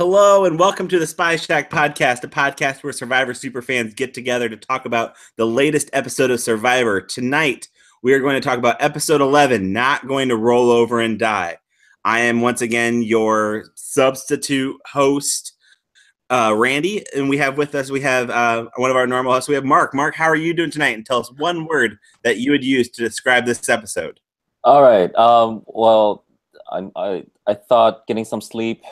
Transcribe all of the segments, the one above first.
Hello and welcome to the SpyShack Podcast, a podcast where Survivor superfans get together to talk about the latest episode of Survivor. Tonight, we are going to talk about episode 11, Not Going to Roll Over and Die. I am once again your substitute host, Randy, and we have with us, one of our normal hosts, we have Mark. Mark, how are you doing tonight? And tell us one word that you would use to describe this episode. All right. Well, I thought getting some sleep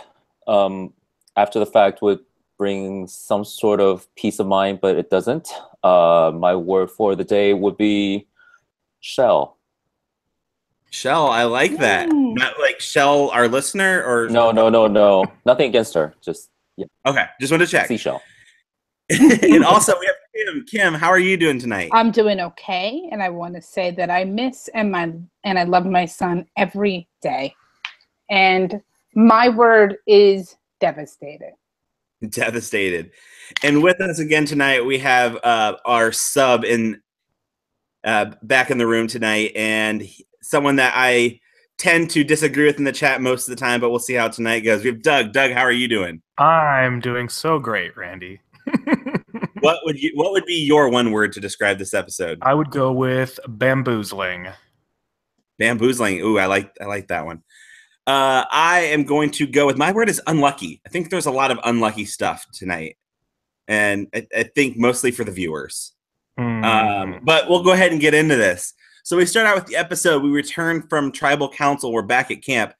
after the fact would bring some sort of peace of mind, but it doesn't. My word for the day would be Shell. Shell, I like that. Not like Shell, our listener, or No. Nothing against her. Just yeah. Okay, just wanted to check. Seashell. And also we have Kim. Kim, how are you doing tonight? I'm doing okay, and I want to say that I miss and I love my son every day. And my word is devastated. Devastated. And with us again tonight, we have our sub back in the room tonight, and someone that I tend to disagree with in the chat most of the time, but we'll see how tonight goes. We have Doug. Doug, how are you doing? I'm doing so great, Randy. What would be your one word to describe this episode? I would go with bamboozling. Bamboozling. Ooh, I like that one. I am going to go with, my word is unlucky. I think there's a lot of unlucky stuff tonight, and I think mostly for the viewers. But we'll go ahead and get into this. So we start out with the episode. We return from tribal council. We're back at camp,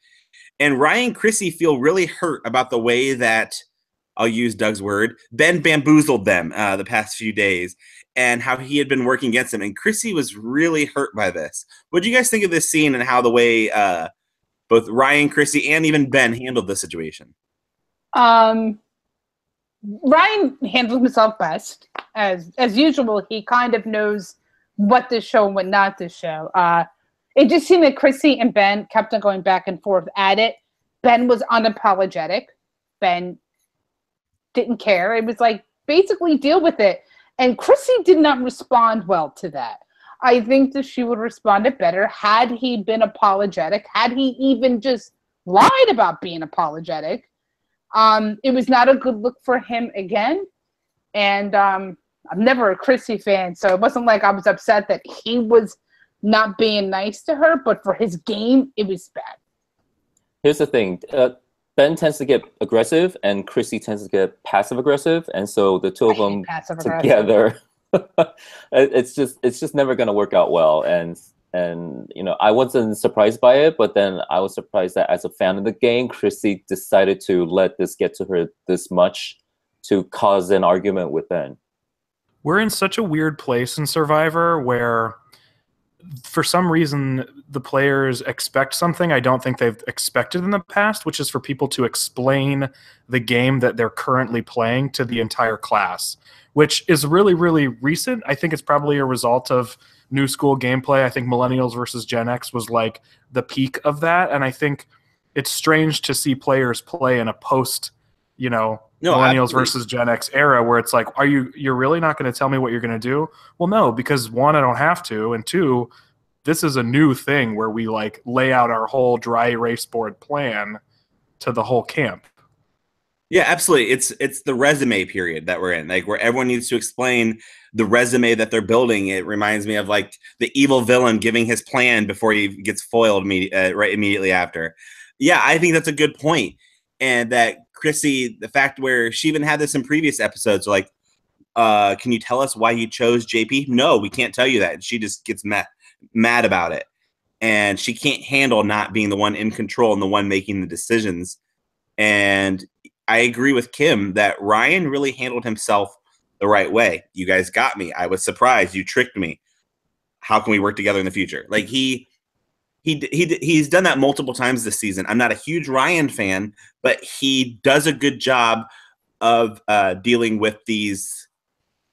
and Ryan and Chrissy feel really hurt about the way that, I'll use Doug's word, Ben bamboozled them the past few days, and how he had been working against them. And Chrissy was really hurt by this. What do you guys think of this scene and how the way both Ryan, Chrissy, and even Ben handled the situation? Ryan handled himself best. As usual, he kind of knows what to show and what not to show. It just seemed that Chrissy and Ben kept on going back and forth at it. Ben was unapologetic. Ben didn't care. It was like, basically deal with it. And Chrissy did not respond well to that. I think that she would have responded better had he been apologetic, had he even just lied about being apologetic. It was not a good look for him again. And I'm never a Chrissy fan, so it wasn't like I was upset that he was not being nice to her, but for his game, it was bad. Here's the thing. Ben tends to get aggressive, and Chrissy tends to get passive-aggressive, and so the two of them together, it's just never going to work out well. And you know, I wasn't surprised by it, but then I was surprised that as a fan of the game, Chrissy decided to let this get to her this much to cause an argument with Ben. We're in such a weird place in Survivor where, for some reason, the players expect something I don't think they've expected in the past, which is for people to explain the game that they're currently playing to the entire class, which is really, really recent. I think it's probably a result of new school gameplay. I think Millennials versus Gen X was like the peak of that, and I think it's strange to see players play in a post, Millennials versus Gen X era where it's like, you're really not going to tell me what you're going to do? Well, no, because one, I don't have to, and two, this is a new thing where we like lay out our whole dry erase board plan to the whole camp. Yeah, absolutely. It's the resume period that we're in, like where everyone needs to explain the resume that they're building. It reminds me of like the evil villain giving his plan before he gets foiled right immediately after. Yeah, I think that's a good point. And that Chrissy, the fact where she even had this in previous episodes, like, can you tell us why you chose JP? No, we can't tell you that. And she just gets mad about it. And she can't handle not being the one in control and the one making the decisions. And I agree with Kim that Ryan really handled himself the right way. You guys got me. I was surprised. You tricked me. How can we work together in the future? Like he's done that multiple times this season. I'm not a huge Ryan fan, but he does a good job of dealing with these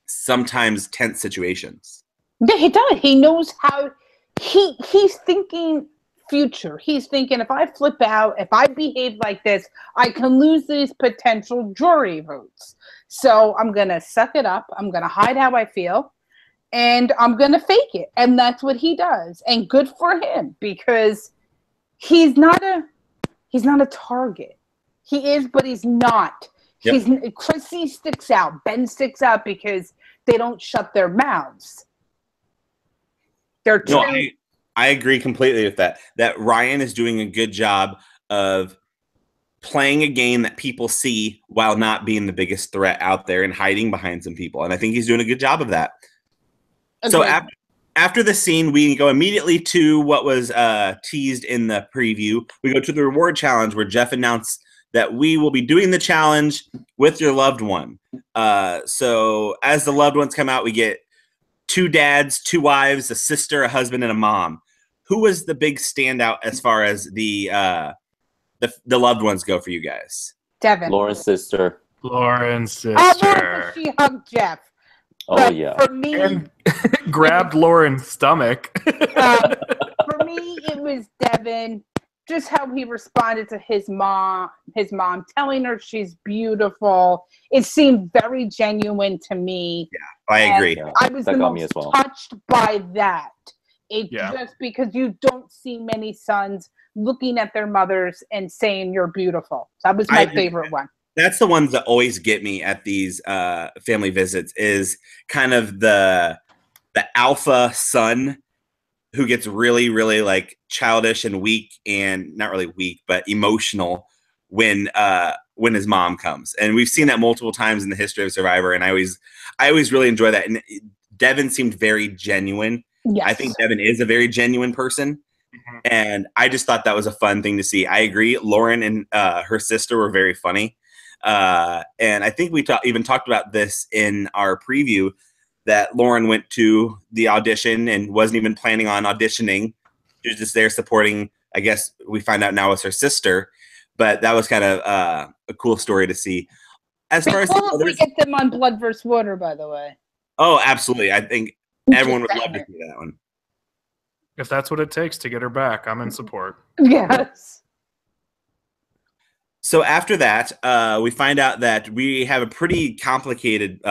sometimes tense situations. Yeah, he does. He knows how. He's thinking future. He's thinking, if I flip out, if I behave like this, I can lose these potential jury votes. So I'm going to suck it up. I'm going to hide how I feel. And I'm going to fake it. And that's what he does. And good for him, because he's not a target. He is, but he's not. Yep. Chrissy sticks out. Ben sticks out because they don't shut their mouths. They're No, I agree completely with that. That Ryan is doing a good job of playing a game that people see while not being the biggest threat out there and hiding behind some people. And I think he's doing a good job of that. Okay. So after the scene, we go immediately to what was teased in the preview. We go to the reward challenge where Jeff announced that we will be doing the challenge with your loved one. So as the loved ones come out, we get 2 dads, 2 wives, a sister, a husband, and a mom. Who was the big standout as far as the loved ones go for you guys? Devin. Lauren's sister. She hugged Jeff. Oh, yeah. For me, and grabbed Lauren's stomach. For me, it was Devin. Just how he responded to his mom telling her she's beautiful. It seemed very genuine to me. Yeah, I agree. Yeah, I was the most touched by that. Just because you don't see many sons looking at their mothers and saying you're beautiful. That was my favorite one. That's the ones that always get me at these family visits is kind of the alpha son who gets really, really like childish and weak, and not really weak, but emotional when his mom comes. And we've seen that multiple times in the history of Survivor. And I always really enjoy that. And Devin seemed very genuine. Yes. I think Devin is a very genuine person. Mm-hmm. And I just thought that was a fun thing to see. I agree. Lauren and her sister were very funny. And I think we even talked about this in our preview, that Lauren went to the audition and wasn't even planning on auditioning. She was just there supporting, I guess we find out now it's her sister, but that was kind of a cool story to see. As far as we get them on Blood vs. Water, by the way. Oh, absolutely. I think everyone would love to see that one. If that's what it takes to get her back, I'm in support. Yes. So after that, we find out that we have a pretty complicated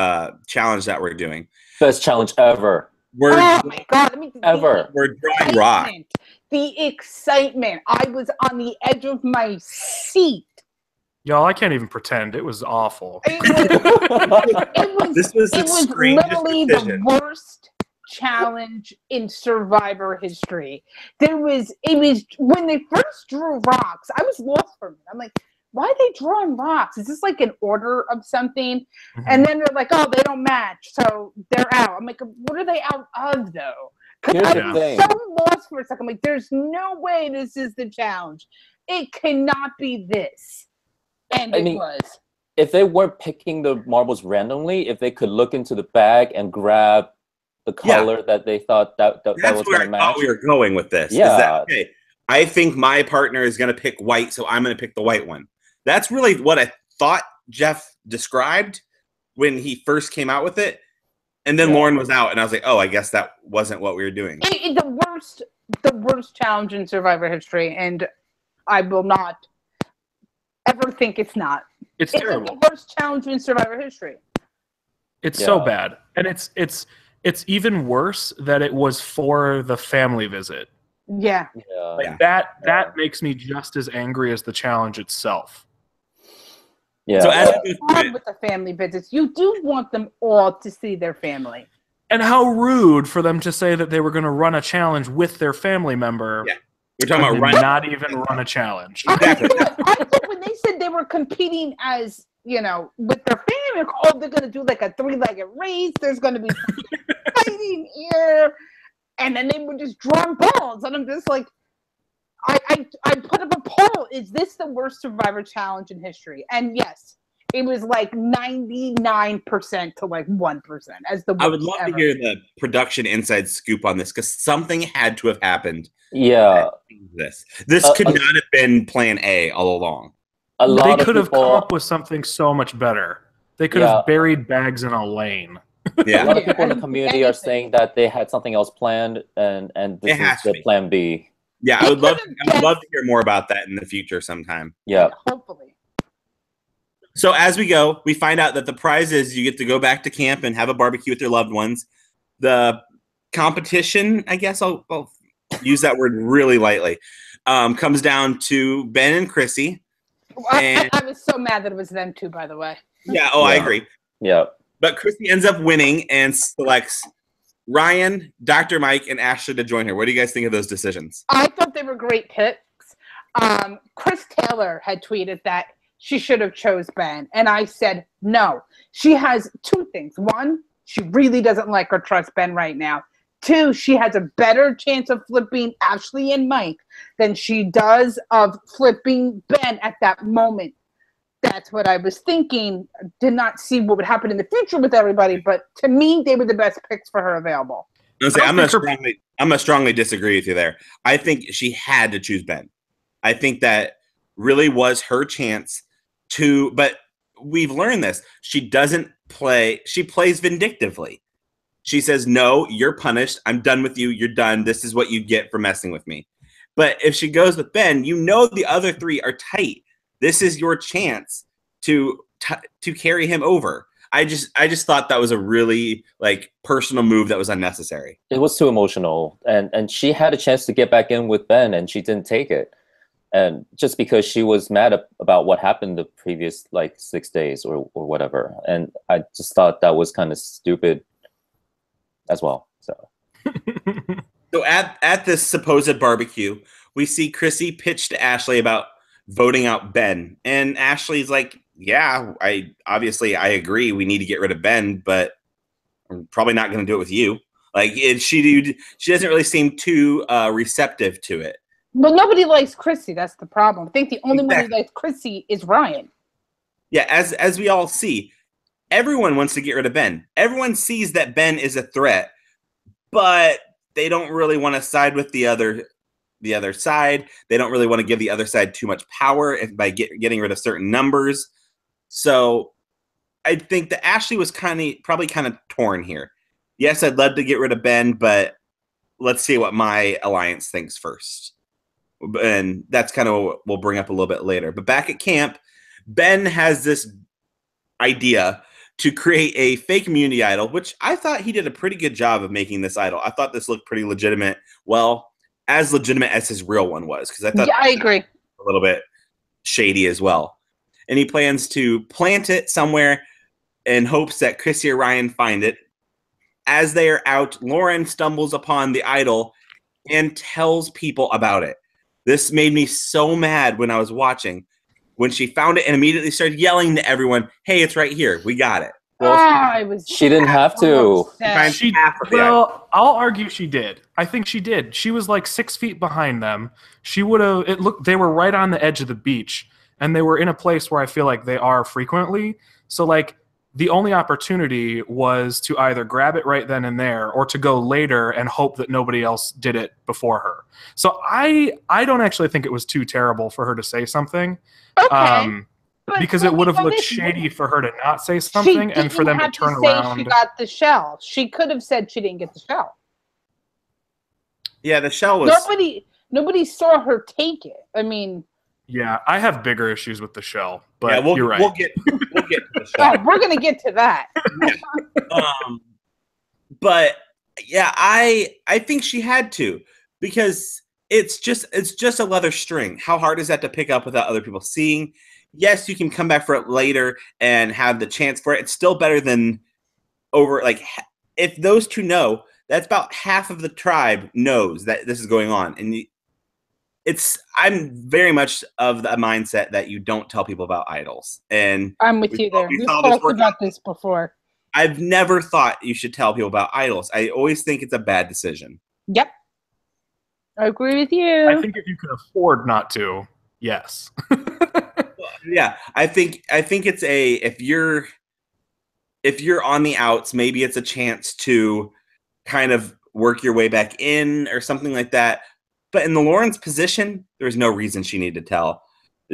challenge that we're doing. Best challenge ever. Oh my God. We're drawing rock. The excitement. I was on the edge of my seat. Y'all, I can't even pretend. It was awful. It was literally the worst challenge in Survivor history. It was when they first drew rocks, I was lost for a minute. I'm like, why are they drawing rocks? Is this like an order of something? Mm-hmm. And then they're like, oh, they don't match, so they're out. I'm like, what are they out of, though? Because I was so lost for a second. I'm like, there's no way this is the challenge. It cannot be this. And it was. If they weren't picking the marbles randomly, if they could look into the bag and grab the color that they thought that was going to match. Thought we were going with this. Yeah. Is that, okay, I think my partner is going to pick white, so I'm going to pick the white one. That's really what I thought Jeff described when he first came out with it. And then Lauren was out, and I was like, oh, I guess that wasn't what we were doing. The worst challenge in Survivor history, and I will not ever think it's not. It's terrible. The worst challenge in Survivor history. It's so bad. And it's even worse that it was for the family visit. Yeah. Like that makes me just as angry as the challenge itself. Yeah. So as with the family visits, you do want them all to see their family. And how rude for them to say that they were going to run a challenge with their family member. Yeah. We're talking about running. Not even run a challenge. Exactly. I thought when they said they were competing as, with their family, they're going to do like a 3-legged race. There's going to be fighting here. And then they were just drawing balls. And I'm just like, I put up a poll. Is this the worst Survivor challenge in history? And yes, it was like 99% to like 1% as the worst. I would love to hear the production inside scoop on this, because something had to have happened. Yeah. This could not have been plan A all along. They could have come up with something so much better. They could have buried bags in a lane. Yeah. A lot of people in the community are saying that they had something else planned, and this is the plan B. Yeah, I would love to hear more about that in the future sometime. Yeah. Hopefully. So as we go, we find out that the prize is you get to go back to camp and have a barbecue with your loved ones. The competition, I guess I'll use that word really lightly, comes down to Ben and Chrissy. I was so mad that it was them two, by the way. Yeah, I agree. Yeah. But Chrissy ends up winning and selects Ryan, Dr. Mike, and Ashley to join her. What do you guys think of those decisions? I thought they were great picks. Chris Taylor had tweeted that she should have chose Ben, and I said no. She has two things. One, she really doesn't like or trust Ben right now. Two, she has a better chance of flipping Ashley and Mike than she does of flipping Ben at that moment. That's what I was thinking. Did not see what would happen in the future with everybody, but to me, they were the best picks for her available. I'm gonna strongly disagree with you there. I think she had to choose Ben. I think that really was her chance to, but we've learned this. She doesn't play, she plays vindictively. She says, no, you're punished. I'm done with you. You're done. This is what you get for messing with me. But if she goes with Ben, you know the other three are tight. This is your chance to carry him over. I just thought that was a really personal move that was unnecessary. It was too emotional, and she had a chance to get back in with Ben, and she didn't take it. And just because she was mad about what happened the previous 6 days or whatever. And I just thought that was kind of stupid as well. So at this supposed barbecue, we see Chrissy pitch to Ashley about voting out Ben. And Ashley's like, yeah, I agree. We need to get rid of Ben, but I'm probably not going to do it with you. She doesn't really seem too receptive to it. Well, nobody likes Chrissy. That's the problem. I think the only one who likes Chrissy is Ryan. Yeah, as we all see, everyone wants to get rid of Ben. Everyone sees that Ben is a threat, but they don't really want to side with the other side. They don't really want to give the other side too much power by getting rid of certain numbers. So I think that Ashley was probably kind of torn here. Yes, I'd love to get rid of Ben, but let's see what my alliance thinks first. And that's kind of what we'll bring up a little bit later. But back at camp, Ben has this idea to create a fake immunity idol, which I thought he did a pretty good job of making this idol. I thought this looked pretty legitimate. Well, as legitimate as his real one was, because I thought I agree. A little bit shady as well. And he plans to plant it somewhere in hopes that Chrissy or Ryan find it. As they are out, Lauren stumbles upon the idol and tells people about it. This made me so mad when I was watching. When she found it and immediately started yelling to everyone, hey, it's right here. We got it. Well, she didn't have to. Well, I'll argue she did. I think she did. She was 6 feet behind them. She would have. They were right on the edge of the beach, and they were in a place where I feel like they are frequently. So the only opportunity was to either grab it right then and there, or to go later and hope that nobody else did it before her. So I don't actually think it was too terrible for her to say something. Okay. Because it would have looked shady for her to not say something and for them to turn around. She got the shell. She could have said she didn't get the shell. Yeah, the shell was... Nobody saw her take it. I mean... Yeah, I have bigger issues with the shell, but you're right. We'll get to the shell. We're going to get to that. But, yeah, I think she had to, because it's just a leather string. How hard is that to pick up without other people seeing? Yes, you can come back for it later and have the chance for it. It's still better than if those two know, that's about half of the tribe knows that this is going on. And I'm very much of the mindset that you don't tell people about idols. And I'm with you there. We've talked about this before. I've never thought you should tell people about idols. I always think it's a bad decision. Yep. I agree with you. I think if you can afford not to, yes. Yeah, I think it's if you're on the outs, maybe it's a chance to kind of work your way back in or something like that. But in the Lauren's position, there's no reason she needed to tell.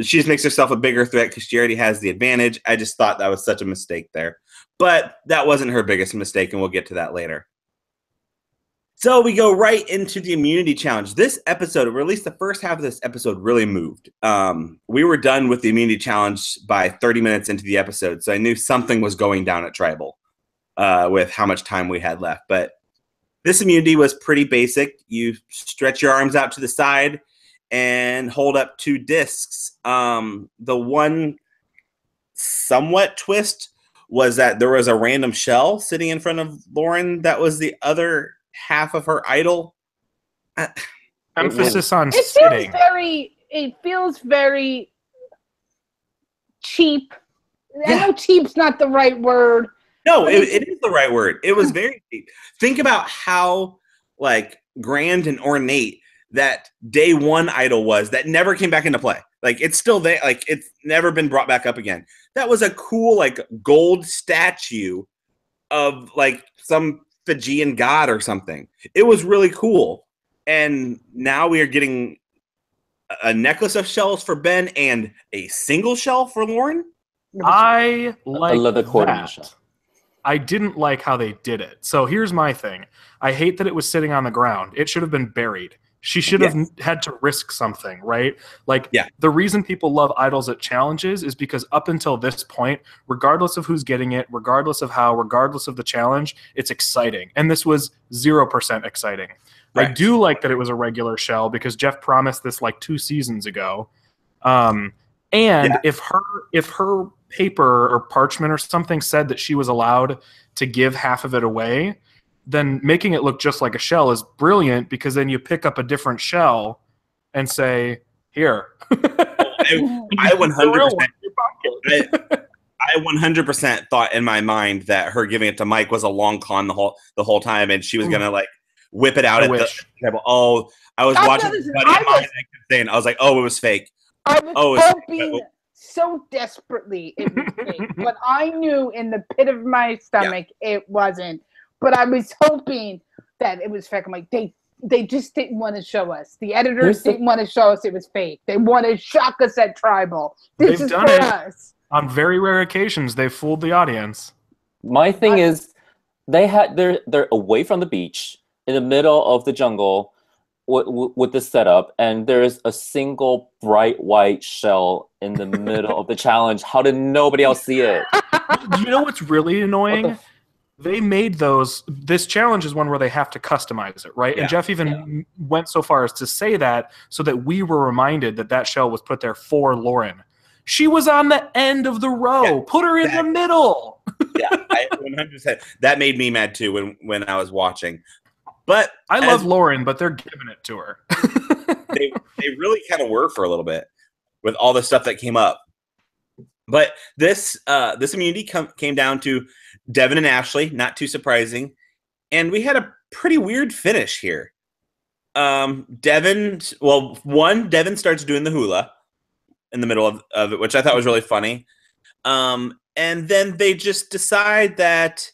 She just makes herself a bigger threat because she already has the advantage. I just thought that was such a mistake there. But that wasn't her biggest mistake, and we'll get to that later. So we go right into the immunity challenge. This episode, or at least the first half of this episode, really moved. We were done with the immunity challenge by 30 minutes into the episode, so I knew something was going down at Tribal with how much time we had left. But this immunity was pretty basic. You stretch your arms out to the side, and hold up 2 discs. The one somewhat twist was that there was a random shell sitting in front of Lauren that was the other half of her idol. Emphasis on sitting. It feels very cheap. Yeah. I know cheap's not the right word. No, it is the right word. It was very cheap. Think about how like grand and ornate that day 1 idol was that never came back into play. Like it's still there. Like it's never been brought back up again. That was a cool like gold statue of like some Fijian god or something. It was really cool. And now we are getting a necklace of shells for Ben and a single shell for Lauren. I like that. Shell. I didn't like how they did it. So here's my thing. I hate that it was sitting on the ground. It should have been buried. She should have had to risk something, right? Like, the reason people love idols at challenges is because up until this point, regardless of who's getting it, regardless of how, regardless of the challenge, it's exciting. And this was 0% exciting. Right. I do like that it was a regular shell because Jeff promised this like 2 seasons ago. If her paper or parchment or something said that she was allowed to give half of it away, then making it look just like a shell is brilliant because then you pick up a different shell and say, here. I 100% thought in my mind that her giving it to Mike was a long con the whole time, and she was gonna like whip it out at the table. Oh, I was watching I was like, oh, it was fake. I was hoping so desperately it was fake, but I knew in the pit of my stomach it wasn't. But I was hoping that it was fake. I'm like, they just didn't want to show us. The editors didn't want to show us it was fake. They want to shock us at Tribal. This is for us. On very rare occasions, they fooled the audience. My thing is, they're away from the beach in the middle of the jungle with this setup, and there's a single bright white shell in the middle of the challenge. How did nobody else see it? Do you know what's really annoying? They made this challenge is one where they have to customize it, right? Yeah. And Jeff even went so far as to say that so that we were reminded that shell was put there for Lauren. She was on the end of the row. Yeah, put her in the middle. Yeah, 100%. That made me mad too when I was watching. But I love Lauren, but they're giving it to her. they really kind of were for a little bit with all the stuff that came up. But this immunity came down to Devin and Ashley, not too surprising. And we had a pretty weird finish here. Devin starts doing the hula in the middle of it, which I thought was really funny. And then they just decide that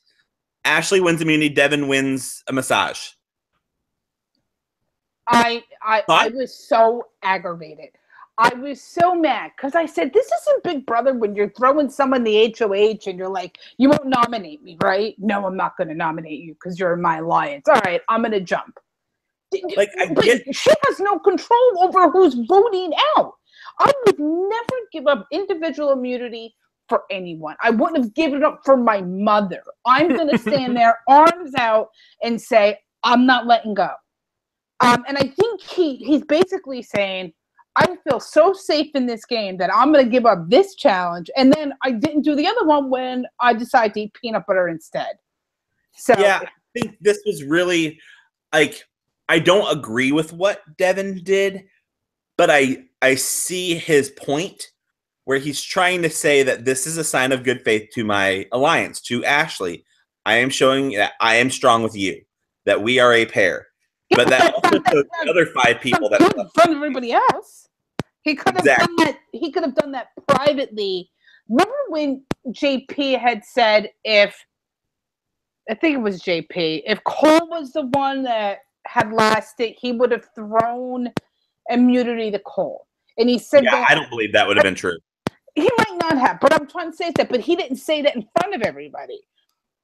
Ashley wins immunity, Devin wins a massage. I was so aggravated. I was so mad because I said, this isn't Big Brother when you're throwing someone the HOH and you're like, you won't nominate me, right? No, I'm not going to nominate you because you're in my alliance. All right, I'm going to jump. She has no control over who's voting out. I would never give up individual immunity for anyone. I wouldn't have given it up for my mother. I'm going to stand there, arms out, and say, I'm not letting go. And I think he's basically saying, I feel so safe in this game that I'm going to give up this challenge. And then I didn't do the other one when I decided to eat peanut butter instead. So yeah, I think this was really like, I don't agree with what Devin did, but I see his point where he's trying to say that this is a sign of good faith to my alliance, to Ashley. I am showing that I am strong with you, that we are a pair. But that also shows the other 5 people that in front of everybody else. He could have done that. He could have done that privately. Remember when JP had said I think it was JP, if Cole was the one that had lasted, he would have thrown immunity to Cole. And he said I don't believe that would have been true. He might not have, but I'm trying to say that. But he didn't say that in front of everybody.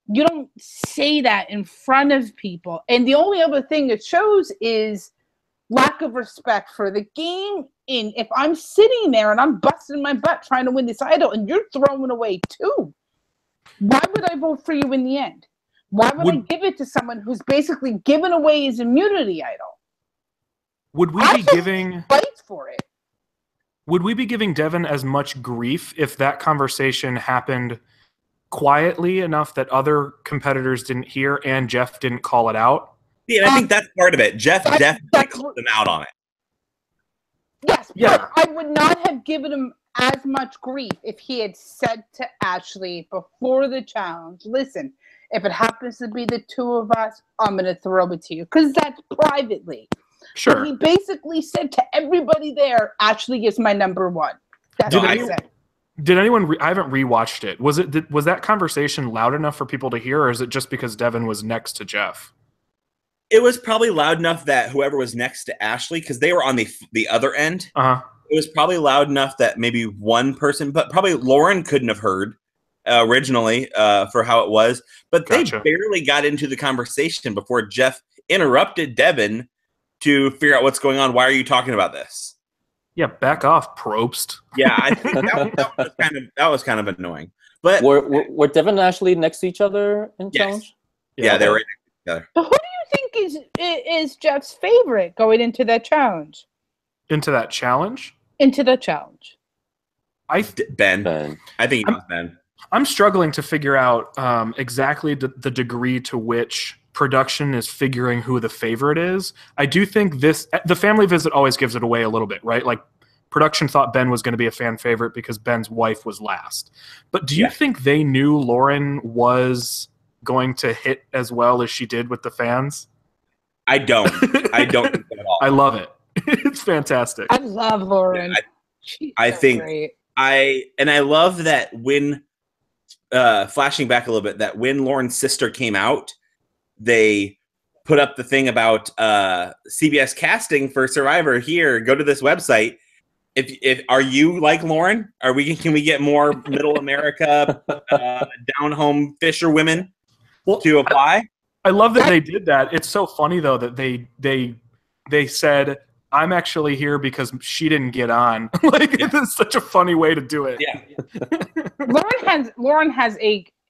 You don't say that in front of people. And the only other thing it shows is lack of respect for the game. And if I'm sitting there and I'm busting my butt trying to win this idol and you're throwing away 2, why would I vote for you in the end? Why would I give it to someone who's basically given away his immunity idol? Would we be giving fights for it? Would we be giving Devin as much grief if that conversation happened quietly enough that other competitors didn't hear and Jeff didn't call it out? Yeah, I think that's part of it. Jeff definitely called them out on it. Yes, but I would not have given him as much grief if he had said to Ashley before the challenge, listen, if it happens to be the two of us, I'm going to throw it to you. Because that's privately. Sure. But he basically said to everybody there, Ashley is my number one. That's what he said. Did anyone? I haven't rewatched it. Was that conversation loud enough for people to hear, or is it just because Devin was next to Jeff? It was probably loud enough that whoever was next to Ashley, because they were on the other end, it was probably loud enough that maybe one person, but probably Lauren couldn't have heard originally for how it was. But they barely got into the conversation before Jeff interrupted Devin to figure out what's going on. Why are you talking about this? Yeah, back off, Probst. Yeah, I think that was kind of annoying. But were Devin and Ashley next to each other in challenge? Yeah, they were right next to each other. But who do you think is Jeff's favorite going into that challenge? Into that challenge? Into the challenge. Ben. I think he was Ben. I'm struggling to figure out exactly the degree to which production is figuring who the favorite is. I do think the family visit always gives it away a little bit, right? Like production thought Ben was going to be a fan favorite because Ben's wife was last. But do you think they knew Lauren was going to hit as well as she did with the fans? I don't think so at all. I love it. It's fantastic. I love Lauren. I think great. I love that when flashing back a little bit, that when Lauren's sister came out, they put up the thing about CBS casting for Survivor. Here, go to this website. If are you like Lauren? Can we get more middle America down home fisher women to apply? I love that they did that. It's so funny though that they said, I'm actually here because she didn't get on. It's such a funny way to do it. Yeah. Lauren has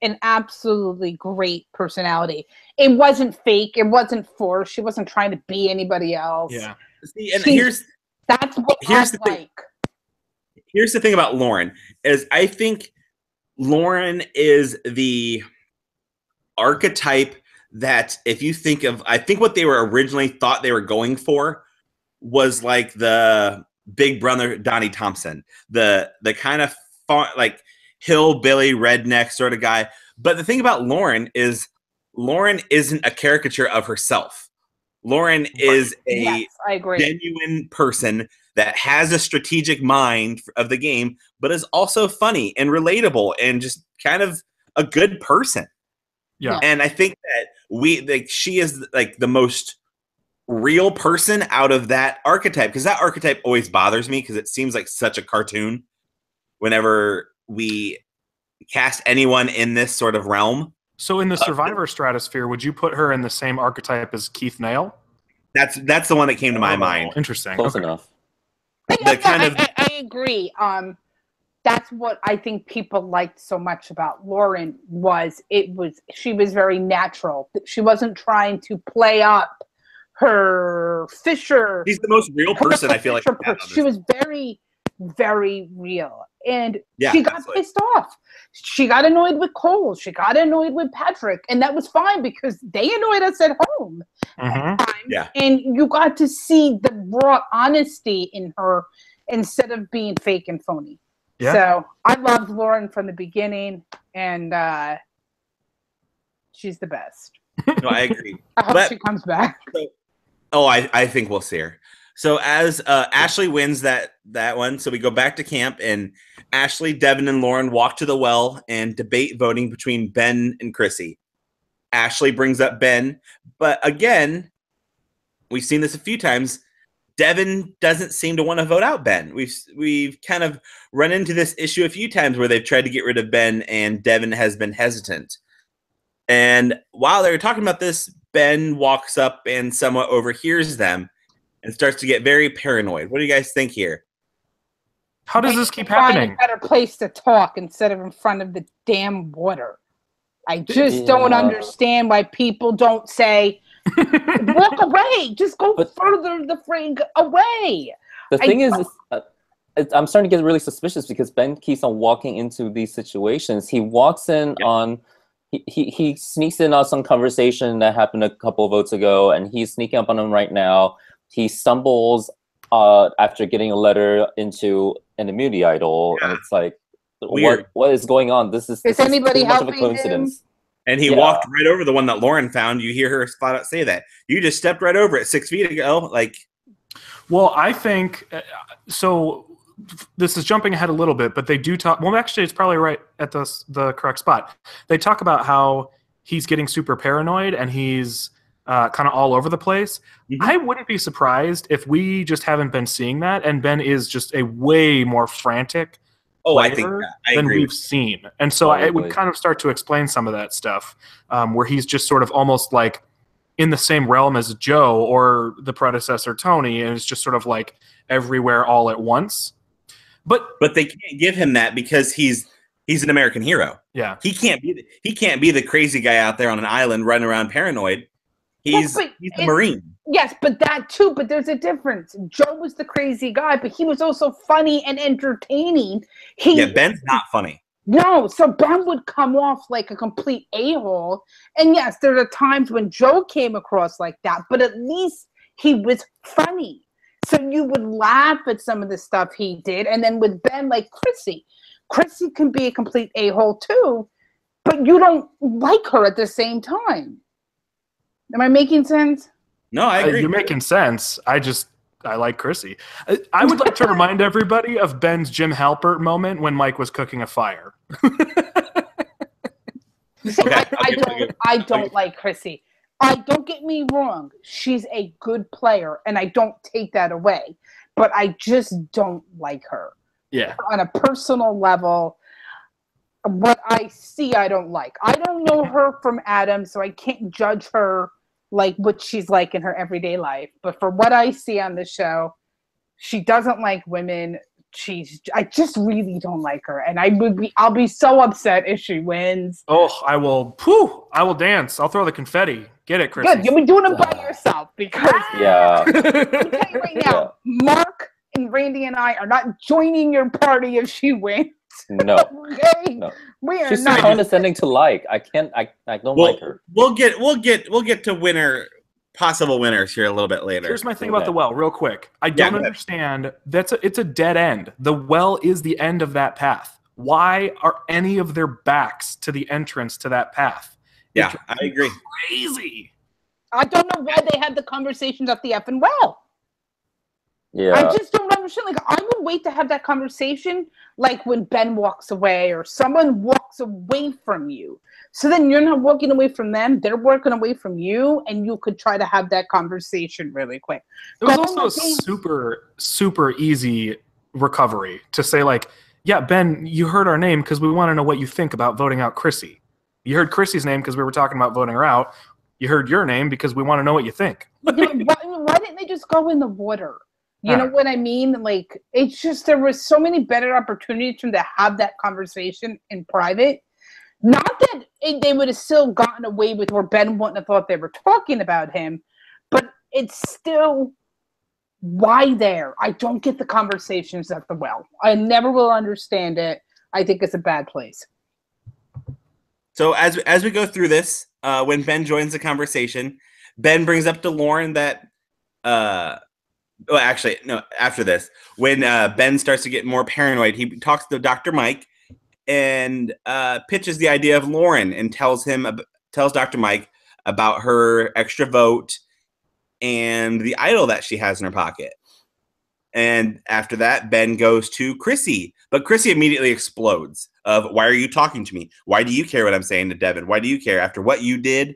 an absolutely great personality. It wasn't fake. It wasn't forced. She wasn't trying to be anybody else. Yeah. See, and here's the thing. Here's the thing about Lauren is I think Lauren is the archetype that if you think of, I think what they were originally thought they were going for was like the Big Brother Donnie Thompson, the kind of like hillbilly redneck sort of guy. But the thing about Lauren is Lauren isn't a caricature of herself. Lauren is a genuine person that has a strategic mind of the game, but is also funny and relatable and just kind of a good person. Yeah. And I think that she is like the most real person out of that archetype, because that archetype always bothers me because it seems like such a cartoon whenever we cast anyone in this sort of realm. So in the Survivor stratosphere, would you put her in the same archetype as Keith Nail? That's the one that came to my mind. Interesting. Close enough. I agree. That's what I think people liked so much about Lauren she was very natural. She wasn't trying to play up her Fisher. She's the most real person I feel like. She was very, very real. And she got pissed off. She got annoyed with Cole. She got annoyed with Patrick. And that was fine because they annoyed us at home. Yeah. And you got to see the raw honesty in her instead of being fake and phony. Yeah. So I loved Lauren from the beginning, and she's the best. No, I agree. I hope she comes back. I think we'll see her. So as Ashley wins that one, so we go back to camp, and Ashley, Devin, and Lauren walk to the well and debate voting between Ben and Chrissy. Ashley brings up Ben, but again, we've seen this a few times. Devin doesn't seem to want to vote out Ben. We've kind of run into this issue a few times where they've tried to get rid of Ben, and Devin has been hesitant. And while they're talking about this, Ben walks up and somewhat overhears them and starts to get very paranoid. What do you guys think here? How does this keep happening? Find a better place to talk instead of in front of the damn water. I just don't understand why people don't say, Walk away. Just go further the frig away. The thing is I'm starting to get really suspicious because Ben keeps on walking into these situations. He walks in on, he sneaks in on some conversation that happened a couple of votes ago, and he's sneaking up on him right now. He stumbles after getting a letter into an immunity idol, and it's like, what is going on? This is anybody too much of a helping coincidence. him? And he walked right over the one that Lauren found. You hear her flat out say that. You just stepped right over it 6 feet ago. Like, well, I think so. This is jumping ahead a little bit, but they do talk. Well, actually, it's probably right at the correct spot. They talk about how he's getting super paranoid and he's kind of all over the place. Mm-hmm. I wouldn't be surprised if we just haven't been seeing that, and Ben is just a way more frantic player than we've seen. And so it would kind of start to explain some of that stuff, where he's just sort of almost like in the same realm as Joe or the predecessor Tony, and it's just sort of like everywhere all at once. But they can't give him that because he's an American hero. Yeah, he can't be the crazy guy out there on an island running around paranoid. He's a Marine. Yes, but that too. But there's a difference. Joe was the crazy guy, but he was also funny and entertaining. Ben's not funny. No, so Ben would come off like a complete a-hole. And yes, there are times when Joe came across like that, but at least he was funny. So you would laugh at some of the stuff he did. And then with Ben, like Chrissy can be a complete a-hole too, but you don't like her at the same time. Am I making sense? No, I agree. You're making sense. I like Chrissy. I would like to remind everybody of Ben's Jim Halpert moment when Mike was cooking a fire. I don't like Chrissy. Don't get me wrong. She's a good player, and I don't take that away. But I just don't like her. Yeah. On a personal level, what I see, I don't like. I don't know her from Adam, so I can't judge her like what she's like in her everyday life. But for what I see on the show, she doesn't like women. I just really don't like her, and I'll be so upset if she wins. Oh, I will dance. I'll throw the confetti. Get it, Chris? Good. You'll be doing it by yourself because yeah. I'll tell you right now, Mark and Randy and I are not joining your party if she wins. No. Okay. No. We are She's not. too condescending to like. I don't like her. We'll get to possible winners here a little bit later. Here's my thing about the well, real quick. I don't understand. It's a dead end. The well is the end of that path. Why are any of their backs to the entrance to that path? Yeah, I agree. Crazy. I don't know why they had the conversations at the effing well. Yeah. I just don't understand. Like, I would wait to have that conversation, like when Ben walks away or someone walks away from you. So then you're not walking away from them; they're walking away from you, and you could try to have that conversation really quick. It was also a super, super easy recovery to say, like, yeah, Ben, you heard our name because we want to know what you think about voting out Chrissy. You heard Chrissy's name because we were talking about voting her out. You heard your name because we want to know what you think. Why didn't they just go in the water? You know what I mean? Like, it's just there was so many better opportunities for them to have that conversation in private. Not that they would have still gotten away with where Ben wouldn't have thought they were talking about him, but it's still, why there? I don't get the conversations at the well. I never will understand it. I think it's a bad place. So as we go through this, when Ben joins the conversation, Ben brings up to Lauren that after this, when Ben starts to get more paranoid, he talks to Dr. Mike and pitches the idea of Lauren and tells Dr. Mike about her extra vote and the idol that she has in her pocket. And after that, Ben goes to Chrissy, but Chrissy immediately explodes of, why are you talking to me? Why do you care what I'm saying to Devin? Why do you care after what you did?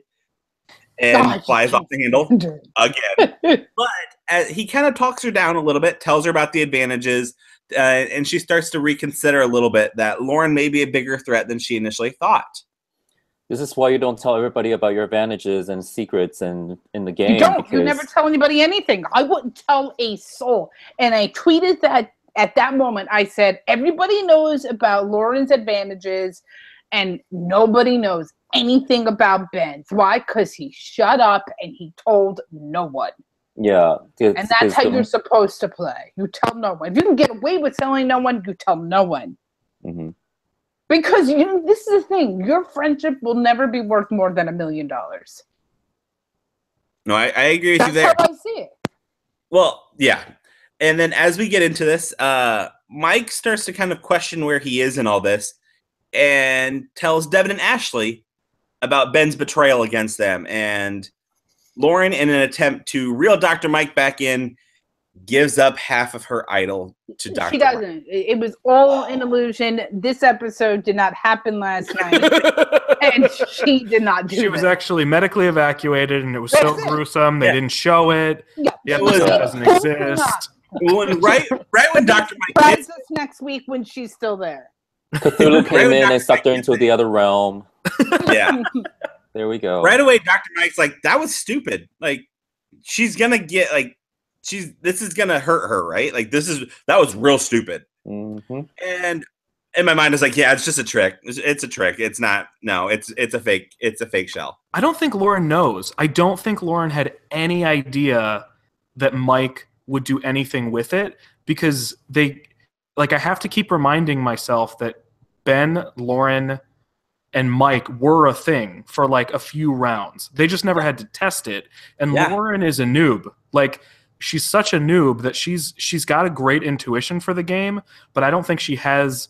And flies off the handle again. But he kind of talks her down a little bit, tells her about the advantages, and she starts to reconsider a little bit that Lauren may be a bigger threat than she initially thought. This is why you don't tell everybody about your advantages and secrets in the game. You don't. You never tell anybody anything. I wouldn't tell a soul. And I tweeted that at that moment. I said, everybody knows about Lauren's advantages, and nobody knows anything about Ben. Why? Because he shut up and he told no one. Yeah. And that's how you're supposed to play. You tell no one. If you can get away with telling no one, you tell no one. Mm-hmm. Because this is the thing. Your friendship will never be worth more than $1 million. No, I agree with you there. That's how I see it. Well, yeah. And then as we get into this, Mike starts to kind of question where he is in all this and tells Devin and Ashley about Ben's betrayal against them. And Lauren, in an attempt to reel Dr. Mike back in, gives up half of her idol to Dr. She doesn't. It was all an illusion. This episode did not happen last night. And she did not do it. She was actually medically evacuated, and it was so gruesome. They didn't show it. Yeah. The episode doesn't exist. Right when Dr. Mike Surprise us next week when she's still there. Cthulhu came in and sucked her into the other realm. Yeah. There we go. Right away, Dr. Mike's like, that was stupid. Like, she's gonna get this is gonna hurt her, right? Like, that was real stupid. Mm-hmm. And in my mind, I was like, yeah, it's just a trick. It's a trick. It's not. No, it's a fake. It's a fake shell. I don't think Lauren knows. I don't think Lauren had any idea that Mike would do anything with it, because I have to keep reminding myself that Ben, Lauren, and Mike were a thing for like a few rounds. They just never had to test it. And Lauren is a noob. Like, she's such a noob that she's got a great intuition for the game, but I don't think she has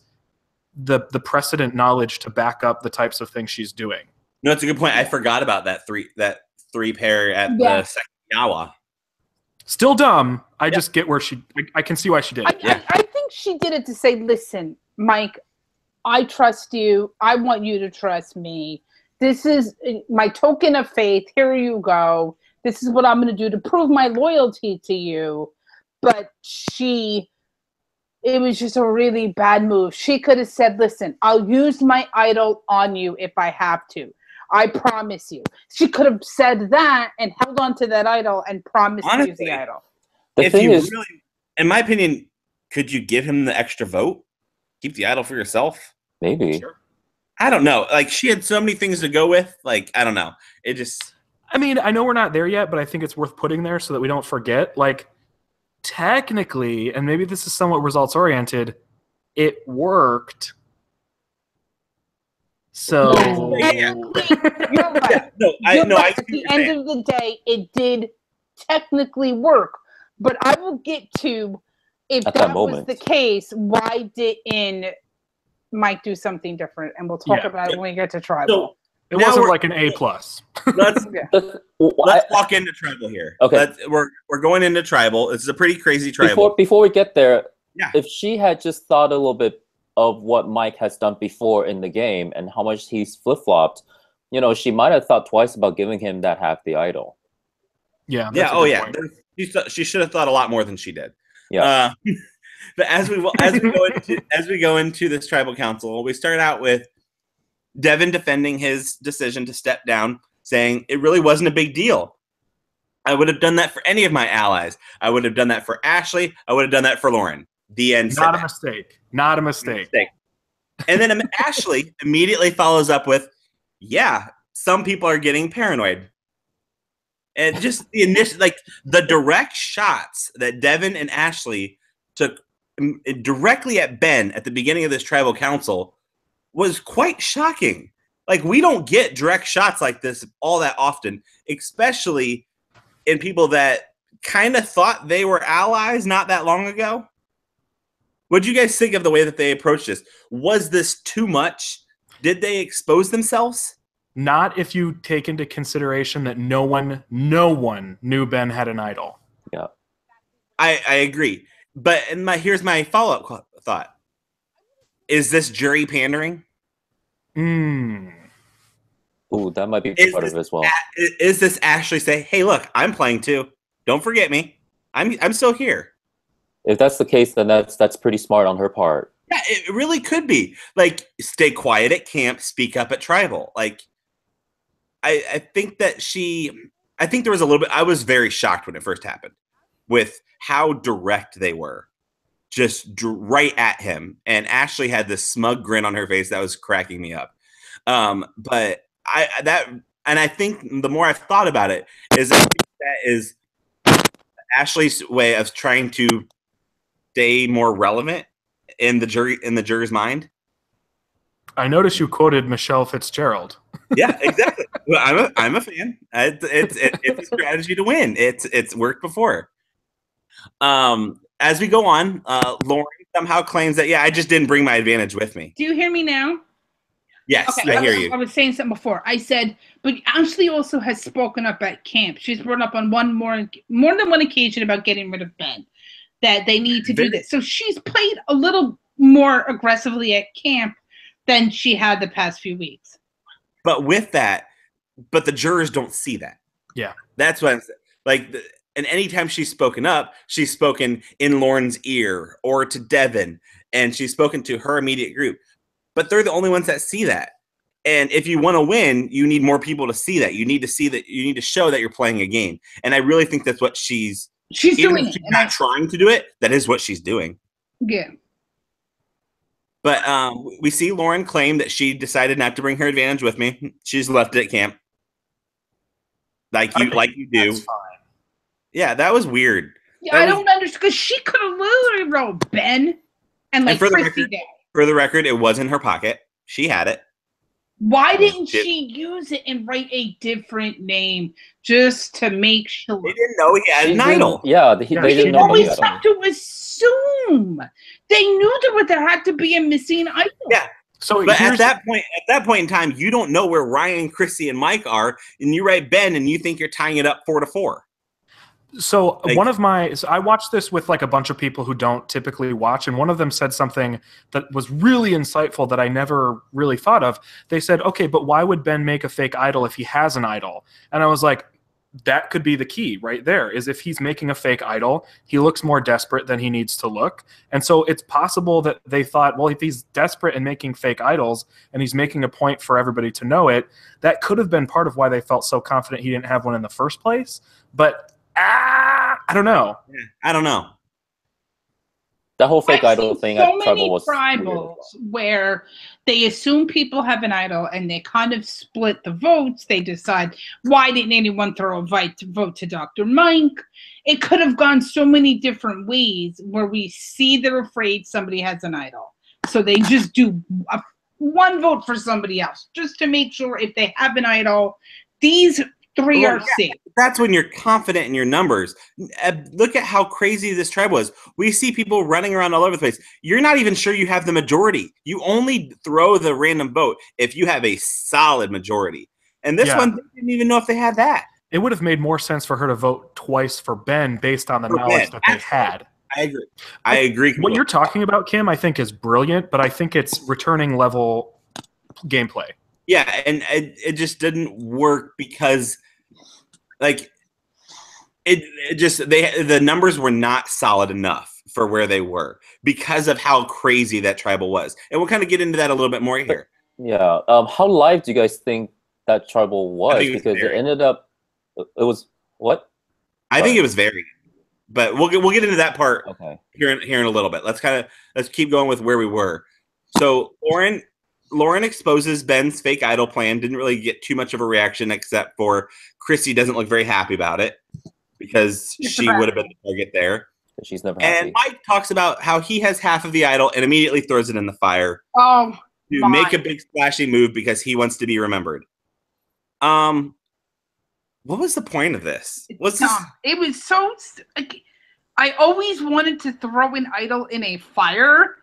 the precedent knowledge to back up the types of things she's doing. No, it's a good point. I forgot about that three pair at the second Yawa. Still dumb. I just get where I can see why she did it. I think she did it to say, listen, Mike, I trust you. I want you to trust me. This is my token of faith. Here you go. This is what I'm going to do to prove my loyalty to you. But it was just a really bad move. She could have said, listen, I'll use my idol on you if I have to. I promise you. She could have said that and held on to that idol and promised to use the idol. In my opinion, could you give him the extra vote? Keep the idol for yourself? Maybe. Sure. I don't know. Like, she had so many things to go with. Like, I don't know. It just... I mean, I know we're not there yet, but I think it's worth putting there so that we don't forget. Like, technically, and maybe this is somewhat results-oriented, it worked. So... Yeah. You're right. At the end of the day, it did technically work. But I will get to, if that was the case, why didn't Mike do something different? And we'll talk about it when we get to Tribal. It wasn't like an A+. Let's walk into Tribal here. Okay. We're going into Tribal. This is a pretty crazy Tribal. Before we get there, if she had just thought a little bit of what Mike has done before in the game and how much he's flip-flopped, she might have thought twice about giving him that half the idol. Yeah. Point. She should have thought a lot more than she did. Yeah. But as we go into this Tribal Council, we start out with Devin defending his decision to step down, saying it really wasn't a big deal. I would have done that for any of my allies. I would have done that for Ashley. I would have done that for Lauren. The end. Not a mistake. Not a mistake. And then Ashley immediately follows up with, yeah, some people are getting paranoid. And just the initial, the direct shots that Devin and Ashley took directly at Ben at the beginning of this Tribal Council was quite shocking. Like, we don't get direct shots like this all that often, especially in people that kind of thought they were allies not that long ago. What do you guys think of the way that they approached this? Was this too much? Did they expose themselves? Not if you take into consideration that no one knew Ben had an idol. Yeah. I agree. But here's my follow-up thought. Is this jury pandering? Ooh, that might be part of it as well. Is this Ashley say, hey, look, I'm playing too. Don't forget me. I'm still here. If that's the case, then that's pretty smart on her part. Yeah, it really could be. Like, stay quiet at camp, speak up at Tribal. Like, I think that I think there was a little bit, I was very shocked when it first happened with how direct they were. Just right at him. And Ashley had this smug grin on her face that was cracking me up. But I think the more I've thought about it, is that is Ashley's way of trying to stay more relevant in the juror's mind. I noticed you quoted Michelle Fitzgerald. Yeah, exactly. Well, I'm a fan. It's a strategy to win. It's worked before. As we go on, Lauren somehow claims that I just didn't bring my advantage with me. Do you hear me now? Yes, okay, I hear you. I was saying something before. I said, but Ashley also has spoken up at camp. She's brought up on more than one occasion about getting rid of Ben, that they need to do this. So she's played a little more aggressively at camp than she had the past few weeks. But with that, the jurors don't see that. Yeah. That's what I'm saying. Like, and anytime she's spoken up, she's spoken in Lauren's ear or to Devin, and she's spoken to her immediate group. But they're the only ones that see that. And if you want to win, you need more people to see that. You need to see that. You need to show that you're playing a game. And I really think that's what she's doing. She's not trying to do it. That is what she's doing. Yeah. But we see Lauren claim that she decided not to bring her advantage with me. She's left it at camp. Like you do. That's fine. Yeah, that was weird. Yeah, I don't understand, because she could have literally wrote Ben and like Christy down. For the record, it was in her pocket. She had it. Why didn't she use it and write a different name just to make sure? They didn't know he had an idol. Yeah, they didn't know. Always have to assume. They knew there had to be a missing idol. Yeah. So, but at that point in time, you don't know where Ryan, Chrissy, and Mike are, and you write Ben, and you think you're tying it up 4-4. So I watched this with like a bunch of people who don't typically watch, and one of them said something that was really insightful that I never really thought of. They said, okay, but why would Ben make a fake idol if he has an idol? And I was like, that could be the key right there, is if he's making a fake idol, he looks more desperate than he needs to look. And so it's possible that they thought, well, if he's desperate and making fake idols and he's making a point for everybody to know it, that could have been part of why they felt so confident he didn't have one in the first place. But I don't know. Yeah, I don't know. The whole fake idol thing at Tribal was tribals where they assume people have an idol and they kind of split the votes. They decide, why didn't anyone throw a vote to Dr. Mike? It could have gone so many different ways where we see they're afraid somebody has an idol. So they just do one vote for somebody else just to make sure if they have an idol, these three are safe. That's when you're confident in your numbers. Look at how crazy this tribe was. We see people running around all over the place. You're not even sure you have the majority. You only throw the random vote if you have a solid majority. And this one, they didn't even know if they had that. It would have made more sense for her to vote twice for Ben based on the knowledge that they had. I agree. I agree. What you're talking about, Kim, I think is brilliant, but I think it's returning level gameplay. Yeah, and it just didn't work because, like, the numbers were not solid enough for where they were because of how crazy that tribal was. And we'll kind of get into that a little bit more here. Yeah. How live do you guys think that tribal was? Because it ended up, it was what? I think it was very. But we'll get into that part here in a little bit. Let's keep going with where we were. So Lauren exposes Ben's fake idol plan. Didn't really get too much of a reaction, except for Chrissy doesn't look very happy about it because she would have been the target there. She's never happy. And Mike talks about how he has half of the idol and immediately throws it in the fire to make a big splashy move because he wants to be remembered. What was the point of this? It was so. I always wanted to throw an idol in a fire.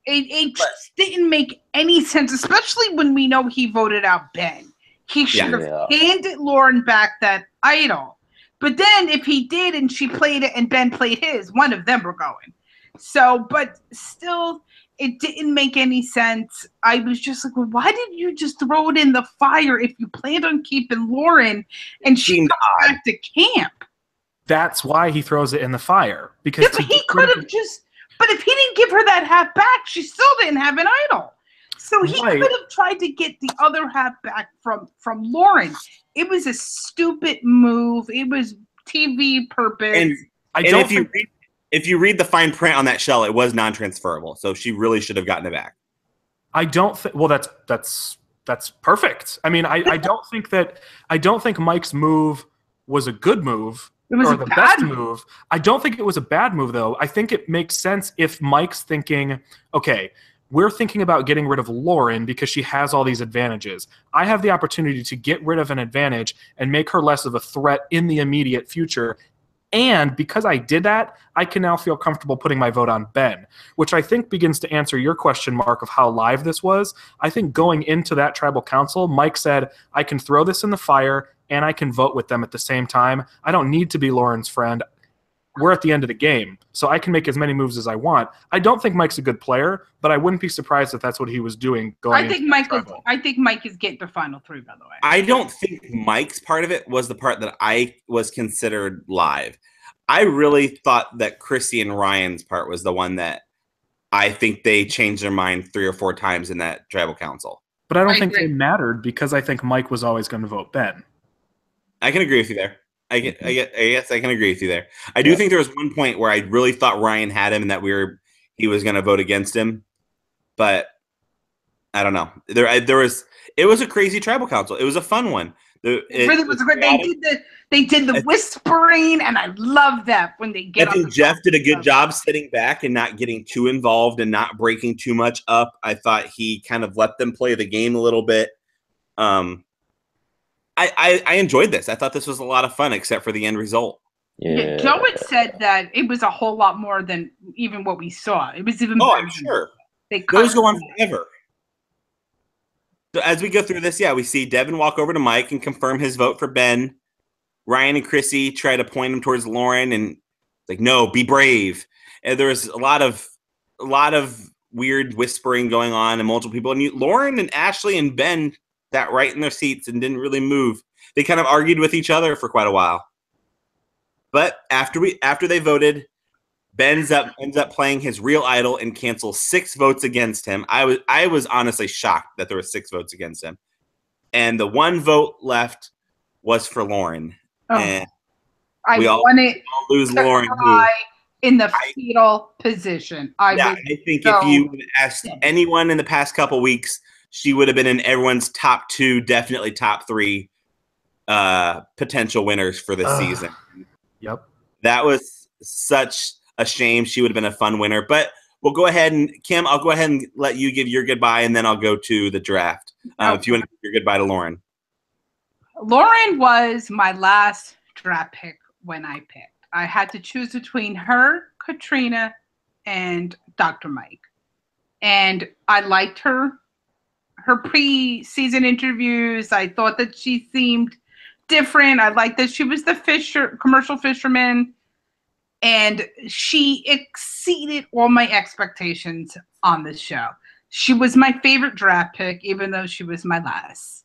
It just didn't make any sense, especially when we know he voted out Ben. He should have handed Lauren back that idol. But then if he did and she played it and Ben played his, one of them were going. So, but still, it didn't make any sense. I was just like, well, why didn't you just throw it in the fire if you planned on keeping Lauren and she comes back to camp? That's why he throws it in the fire. Because he could have just... But if he didn't give her that half back, she still didn't have an idol. So he could have tried to get the other half back from Lauren. It was a stupid move. It was TV purpose. And if you read the fine print on that shell, it was non-transferable. So she really should have gotten it back. I don't think. Well, that's that's perfect. I mean, I don't think Mike's move was a good move. It was or a the bad best move. I don't think it was a bad move, though. I think it makes sense if Mike's thinking, okay, we're thinking about getting rid of Lauren because she has all these advantages. I have the opportunity to get rid of an advantage and make her less of a threat in the immediate future. And because I did that, I can now feel comfortable putting my vote on Ben, which I think begins to answer your question, Mark, of how live this was. I think going into that tribal council, Mike said, I can throw this in the fire and I can vote with them at the same time. I don't need to be Lauren's friend. We're at the end of the game, so I can make as many moves as I want. I don't think Mike's a good player, but I wouldn't be surprised if that's what he was doing going into tribal. I think Mike is getting the final 3, by the way. I don't think Mike's part of it was the part that I was considered live. I really thought that Chrissy and Ryan's part was the one that I think they changed their mind 3 or 4 times in that tribal council. But I don't think they mattered because I think Mike was always going to vote Ben. I can agree with you there. I guess I can agree with you there. I do think there was one point where I really thought Ryan had him and that he was going to vote against him, but I don't know. It was a crazy tribal council. It was a fun one. It really was great. They did the whispering, and I love that when they get. I think Jeff did a good job sitting back and not getting too involved and not breaking too much up. I thought he kind of let them play the game a little bit. I enjoyed this. I thought this was a lot of fun, except for the end result. Yeah. Joe had said that it was a whole lot more than even what we saw. It was even. I'm sure. Those go on forever. So as we go through this, we see Devin walk over to Mike and confirm his vote for Ben. Ryan and Chrissy try to point him towards Lauren and like, no, be brave. And there was a lot of weird whispering going on and multiple people. And Lauren and Ashley and Ben sat right in their seats and didn't really move. They kind of argued with each other for quite a while. But after they voted, Ben ends up playing his real idol and cancels 6 votes against him. I was honestly shocked that there were 6 votes against him. And the 1 vote left was for Lauren. Oh, and I wanted to lose Lauren in the fetal position. I think if you asked anyone in the past couple weeks, she would have been in everyone's top 2, definitely top 3 potential winners for this season. Yep. That was such a shame. She would have been a fun winner. But we'll go ahead and, Kim, I'll go ahead and let you give your goodbye, and then I'll go to the draft. If you want to give your goodbye to Lauren. Lauren was my last draft pick when I picked. I had to choose between her, Katrina, and Dr. Mike. And I liked her pre-season interviews. I thought that she seemed different. I liked that she was the commercial fisherman. And she exceeded all my expectations on this show. She was my favorite draft pick, even though she was my last.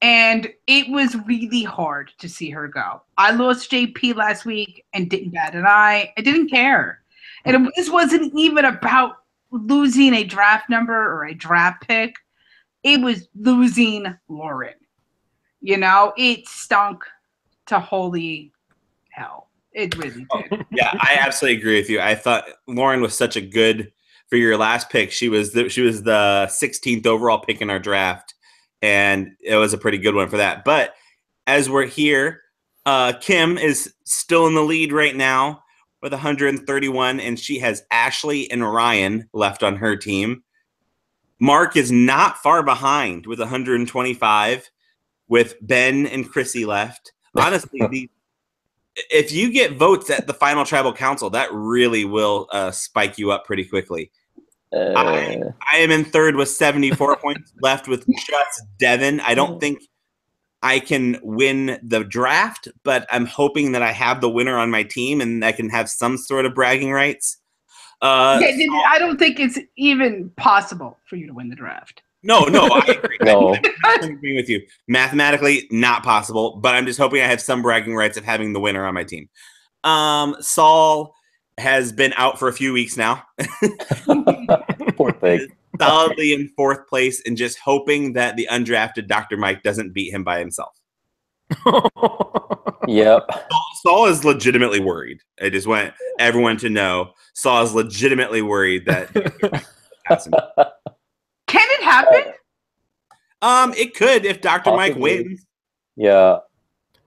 And it was really hard to see her go. I lost JP last week and didn't bat an eye. I didn't care. And this wasn't even about losing a draft number or a draft pick. It was losing Lauren. It stunk to holy hell. It really did. Yeah, I absolutely agree with you. I thought Lauren was such a good, for your last pick, she was the 16th overall pick in our draft. And it was a pretty good one for that. But as we're here, Kim is still in the lead right now with 131, and she has Ashley and Ryan left on her team. Mark is not far behind with 125, with Ben and Chrissy left. Honestly, if you get votes at the final tribal council, that really will spike you up pretty quickly. I am in third with 74 points left with just Devin. I don't think I can win the draft, but I'm hoping that I have the winner on my team and I can have some sort of bragging rights. I don't think it's even possible for you to win the draft. No, I agree. No. I'm agreeing with you. Mathematically, not possible, but I'm just hoping I have some bragging rights of having the winner on my team. Saul has been out for a few weeks now. Poor thing. Solidly in 4th place and just hoping that the undrafted Dr. Mike doesn't beat him by himself. Yep. Saul is legitimately worried. I just want everyone to know Saul is legitimately worried that Can it happen? It could if Dr. Mike Possibly. wins. Yeah.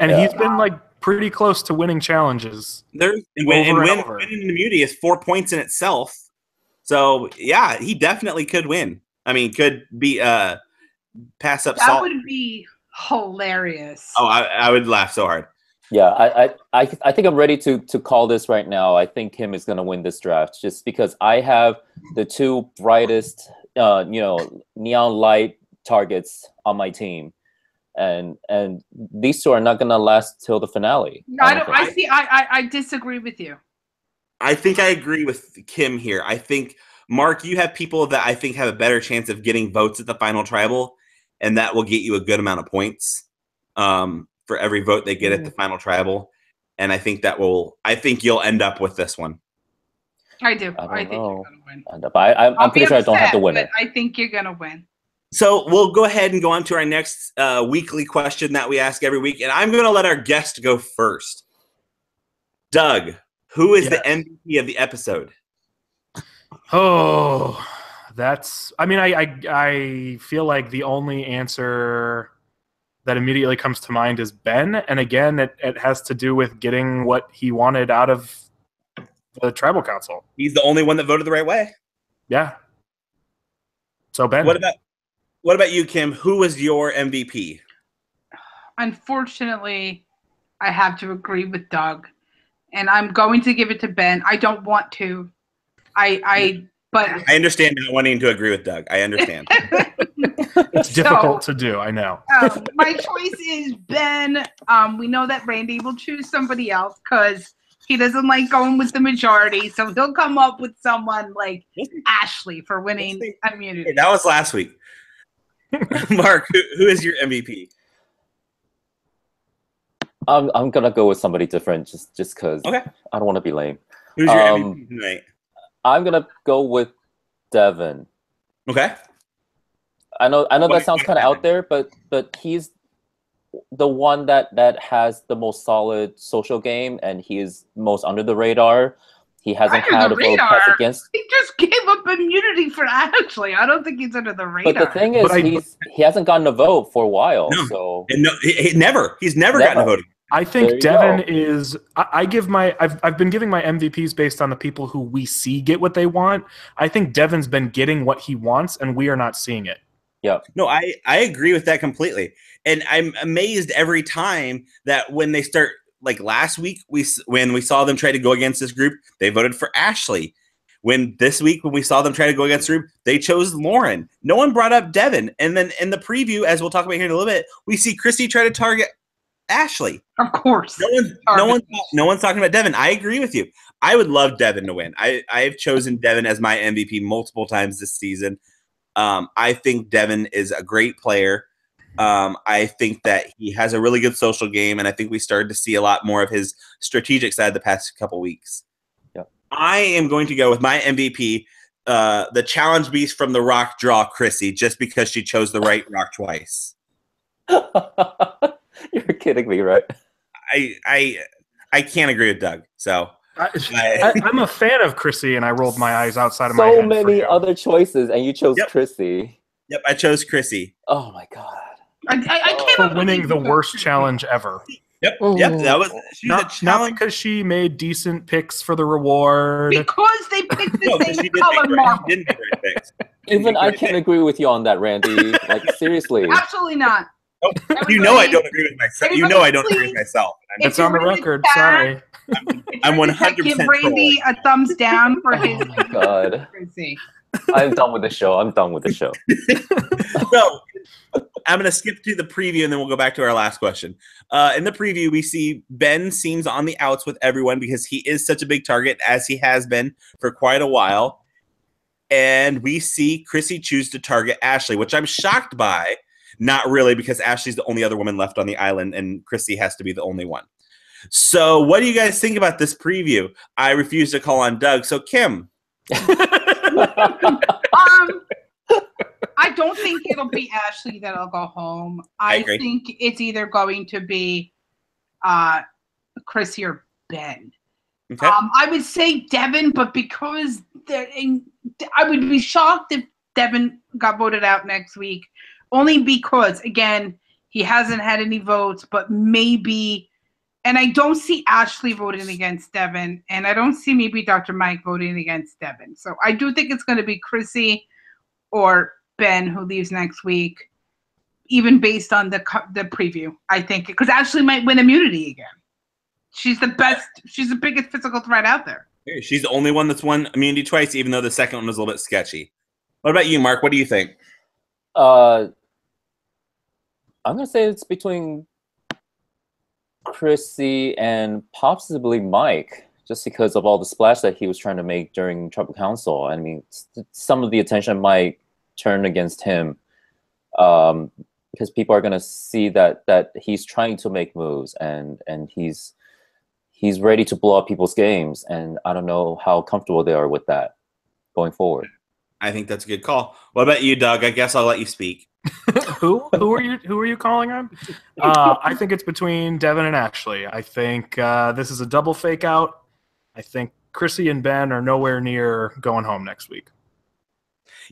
And Yeah. he's been like pretty close to winning challenges. Winning immunity is 4 points in itself. So yeah, he definitely could win. I mean, could be pass up That Salt. would be hilarious. Oh, I would laugh so hard. Yeah, I think I'm ready to call this right now. I think Kim is going to win this draft just because I have the two brightest, neon light targets on my team, and these two are not going to last till the finale. I disagree with you. I think I agree with Kim here. I think, Mark, you have people that I think have a better chance of getting votes at the final tribal, and that will get you a good amount of points. For every vote they get at the final tribal, and I think you'll end up with this one. I do. I think you're gonna win. I'm pretty sure I don't have to win it. I think you're gonna win. So we'll go ahead and go on to our next weekly question that we ask every week, and I'm going to let our guest go first. Doug, who is the MVP of the episode? Oh, I feel like the only answer that immediately comes to mind is Ben. And again, it has to do with getting what he wanted out of the tribal council. He's the only one that voted the right way. Yeah. So Ben. What about you, Kim? Who was your MVP? Unfortunately, I have to agree with Doug. And I'm going to give it to Ben. I don't want to. But I understand not wanting to agree with Doug. I understand. It's difficult to do, I know. My choice is Ben. We know that Randy will choose somebody else because he doesn't like going with the majority. So he'll come up with someone like Ashley for winning immunity. Hey, that was last week. Mark, who is your MVP? I'm gonna go with somebody different just because I don't want to be lame. Who's your MVP tonight? I'm gonna go with Devin. Okay. I know that sounds kind of out there, but he's the one that has the most solid social game, and he is most under the radar. He hasn't had a vote cast against. He just gave up immunity for Ashley. I don't think he's under the radar. But the thing is, he hasn't gotten a vote for a while. No. So He's never gotten a vote. I think Devin is. I've been giving my MVPs based on the people who we see get what they want. I think Devin's been getting what he wants, and we are not seeing it. Yeah. No, I agree with that completely, and I'm amazed every time that when they start. Like last week, when we saw them try to go against this group, they voted for Ashley. When we saw them try to go against the group, they chose Lauren. No one brought up Devin. And then in the preview, as we'll talk about here in a little bit, we see Christy try to target Ashley. Of course. No one's talking about Devin. I agree with you. I would love Devin to win. I've chosen Devin as my MVP multiple times this season. I think Devin is a great player. I think that he has a really good social game, and I think we started to see a lot more of his strategic side the past couple weeks. Yeah. I am going to go with my MVP, the challenge beast from the rock draw, Chrissy, just because she chose the right rock twice. You're kidding me, right? I can't agree with Doug. So I'm a fan of Chrissy, and I rolled my eyes outside of my head. So many other choices, and you chose Chrissy. Yep, I chose Chrissy. Oh my god. I for winning the worst challenge ever. Yep. That was not because she made decent picks for the reward. Because they picked the same color marble. She didn't make right picks. Even I can't agree with you on that, Randy. Like seriously. Absolutely not. Oh, I don't agree with myself. I don't agree with myself. It's on the record. Sorry. I'm 100%. Give Randy a thumbs down for his. Oh my god. I'm done with the show. So I'm going to skip to the preview, and then we'll go back to our last question. In the preview, we see Ben seems on the outs with everyone because he is such a big target, as he has been for quite a while. And we see Chrissy choose to target Ashley, which I'm shocked by. Not really, because Ashley's the only other woman left on the island, and Chrissy has to be the only one. So what do you guys think about this preview? I refuse to call on Doug. So Kim. I don't think it'll be Ashley that'll go home. I think it's either going to be Chrissy or Ben. Okay. I would say Devin, but because I would be shocked if Devin got voted out next week. only because, again, he hasn't had any votes, but maybe, and I don't see Ashley voting against Devin, and I don't see maybe Dr. Mike voting against Devin. So I do think it's going to be Chrissy or Ben who leaves next week, even based on the preview. I think because Ashley might win immunity again. She's the best. She's the biggest physical threat out there. She's the only one that's won immunity twice, even though the second one was a little bit sketchy. What about you, Mark? What do you think? I'm gonna say it's between Chrissy and possibly Mike, just because of all the splash that he was trying to make during Tribal Council. I mean, some of the attention might turn against him because people are gonna see that he's trying to make moves and he's ready to blow up people's games, and I don't know how comfortable they are with that going forward. I think that's a good call. What about you, Doug? I guess I'll let you speak. Who are you calling on? I think it's between Devin and Ashley. I think this is a double fake out. I think Chrissy and Ben are nowhere near going home next week.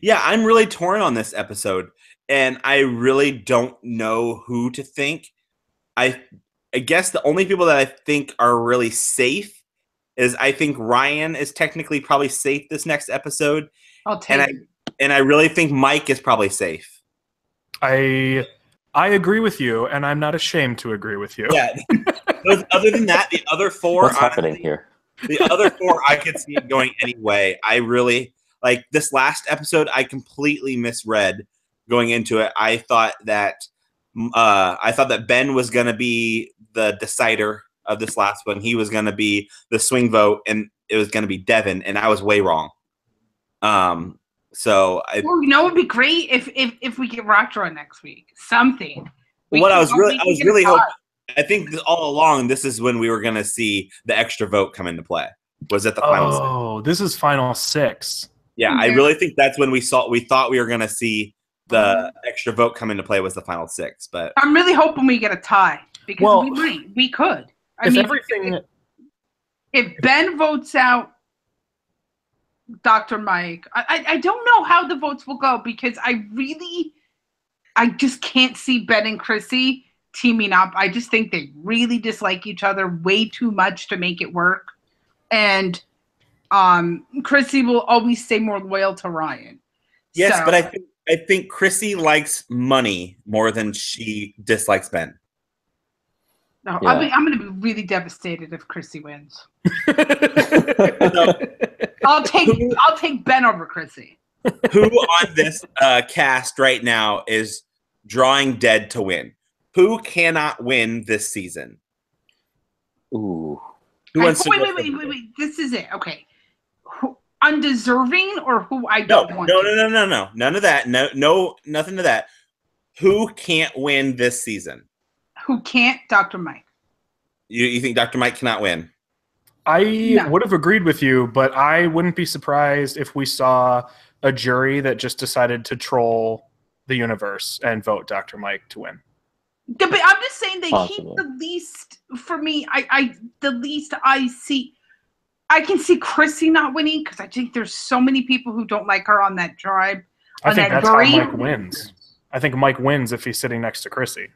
Yeah, I'm really torn on this episode, and I really don't know who to think. I guess the only people that I think are really safe is I think Ryan is technically probably safe this next episode. I'll take it. And I really think Mike is probably safe. I agree with you, and I'm not ashamed to agree with you. Yeah. Other than that, the other four. What's happening here? The other four, I could see it going any way. I really like this last episode. I completely misread going into it. I thought that Ben was going to be the decider of this last one. He was going to be the swing vote, and it was going to be Devin, and I was way wrong. So I, well, you know, it'd be great if we get Rockdraw next week. Something. I was really hoping. I think all along this is when we were going to see the extra vote come into play. Was at the final. Oh, this is final 6. Yeah, I really think that's when we thought we were going to see the extra vote come into play was the final 6. But I'm really hoping we get a tie because we could. I mean, if Ben votes out Dr. Mike, I don't know how the votes will go because I just can't see Ben and Chrissy teaming up. I just think they really dislike each other way too much to make it work. And Chrissy will always stay more loyal to Ryan. Yes, but I think Chrissy likes money more than she dislikes Ben. No, yeah. I'm going to be really devastated if Chrissy wins. I'll take Ben over Chrissy. Who on this cast right now is drawing dead to win? Who cannot win this season? Ooh. Wait. This is it. Okay. Undeserving or who I don't want? No. None of that. No, nothing to that. Who can't win this season? Who can't? Dr. Mike. You think Dr. Mike cannot win? I would have agreed with you, but I wouldn't be surprised if we saw a jury that just decided to troll the universe and vote Dr. Mike to win. Yeah, but I'm just saying he's the least, for me, the least I see. I can see Chrissy not winning because I think there's so many people who don't like her on that tribe. I think that's how Mike wins. I think Mike wins if he's sitting next to Chrissy.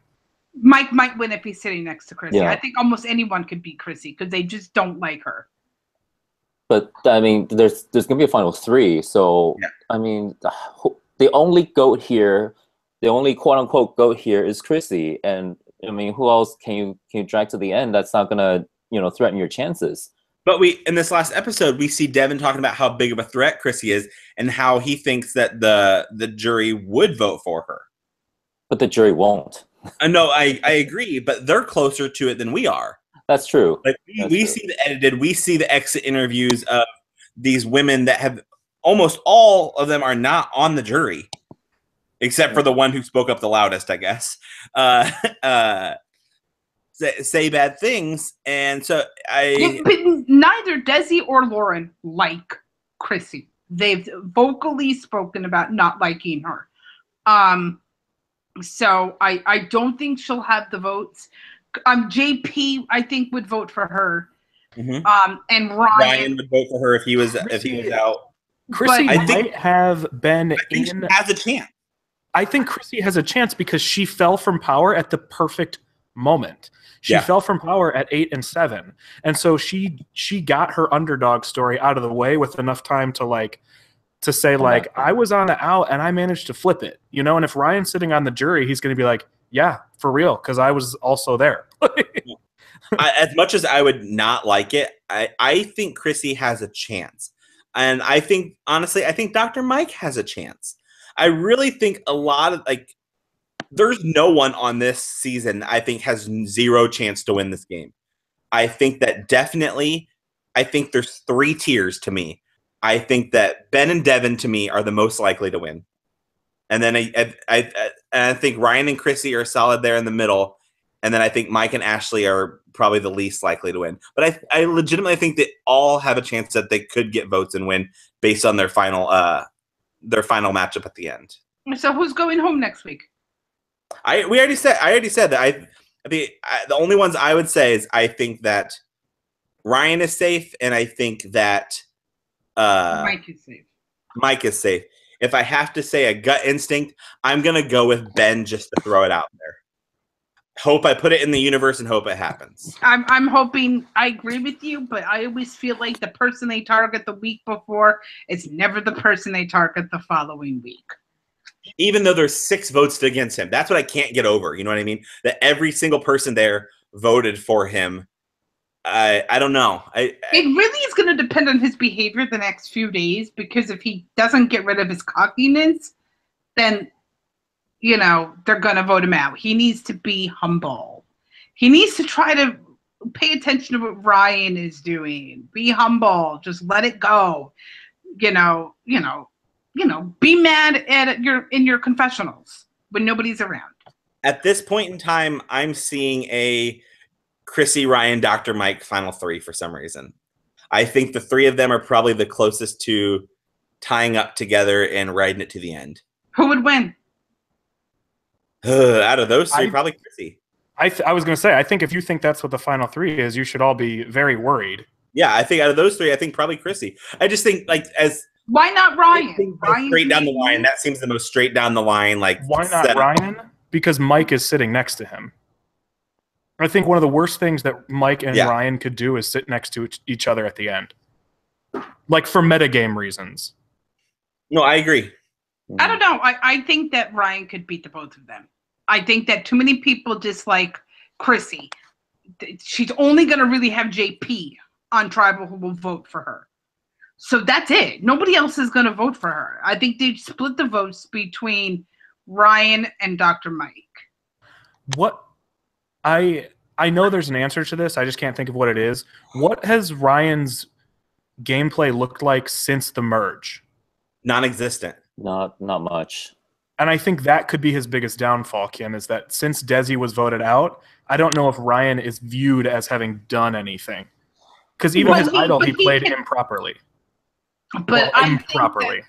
Mike might win if he's sitting next to Chrissy. Yeah. I think almost anyone could beat Chrissy because they just don't like her. But I mean, there's gonna be a final 3. So yeah. I mean, the only goat here, the only quote unquote goat here is Chrissy, and I mean, who else can you drag to the end? That's not gonna threaten your chances. But in this last episode, we see Devin talking about how big of a threat Chrissy is, and how he thinks that the jury would vote for her. But the jury won't. No, I agree, but they're closer to it than we are. That's true. Like we see the edited, we see the exit interviews of these women that have almost all of them are not on the jury, except for the one who spoke up the loudest, I guess. Say bad things, and so but neither Desi or Lauren like Chrissy. They've vocally spoken about not liking her. So I don't think she'll have the votes. JP I think would vote for her. Mm-hmm. And Ryan would vote for her if he was out. Chrissy might have been has a chance. I think Chrissy has a chance because she fell from power at the perfect moment. She fell from power at 8 and 7. And so she got her underdog story out of the way with enough time to say, like, I was on the out and I managed to flip it. You know, and if Ryan's sitting on the jury, he's going to be like, yeah, for real, because I was also there. As much as I would not like it, I think Chrissy has a chance. And I think, honestly, I think Dr. Mike has a chance. I really think a lot of, like, there's no one on this season I think has zero chance to win this game. I think that definitely, I think there's 3 tiers to me. I think that Ben and Devin, to me, are the most likely to win. And then I think Ryan and Chrissy are solid there in the middle. And then I think Mike and Ashley are probably the least likely to win. But I legitimately think that all have a chance that they could get votes and win based on their final matchup at the end. So who's going home next week? I already said that. The only ones I would say is I think that Ryan is safe, and I think that Mike is safe. Mike is safe. If I have to say a gut instinct, I'm gonna go with Ben just to throw it out there. Hope I put it in the universe and hope it happens. I'm hoping. I agree with you, but I always feel like the person they target the week before is never the person they target the following week. Even though there's 6 votes against him. That's what I can't get over. You know what I mean? That every single person there voted for him. I don't know. It really is going to depend on his behavior the next few days, because if he doesn't get rid of his cockiness, then, you know, they're going to vote him out. He needs to be humble. He needs to try to pay attention to what Ryan is doing. Be humble. Just let it go. You know, be mad in your confessionals when nobody's around. At this point in time, I'm seeing a Chrissy, Ryan, Dr. Mike final 3 for some reason. I think the 3 of them are probably the closest to tying up together and riding it to the end. Who would win? Out of those 3, probably Chrissy. I was going to say, I think if you think that's what the final 3 is, you should all be very worried. Yeah, I think out of those 3, I think probably Chrissy. I just think, like, why not Ryan? Straight down the line. That seems the most straight down the line. Like, why not Ryan? Because Mike is sitting next to him. I think one of the worst things that Mike and Ryan could do is sit next to each other at the end. Like, for metagame reasons. No, I agree. I don't know. I think that Ryan could beat the both of them. I think that too many people dislike Chrissy. She's only going to really have JP on Tribal who will vote for her. So that's it. Nobody else is going to vote for her. I think they split the votes between Ryan and Dr. Mike. What? I know there's an answer to this. I just can't think of what it is. What has Ryan's gameplay looked like since the merge? Non-existent. Not much. And I think that could be his biggest downfall, Kim, is that since Desi was voted out, I don't know if Ryan is viewed as having done anything. Because even his idol, he played improperly. But improperly.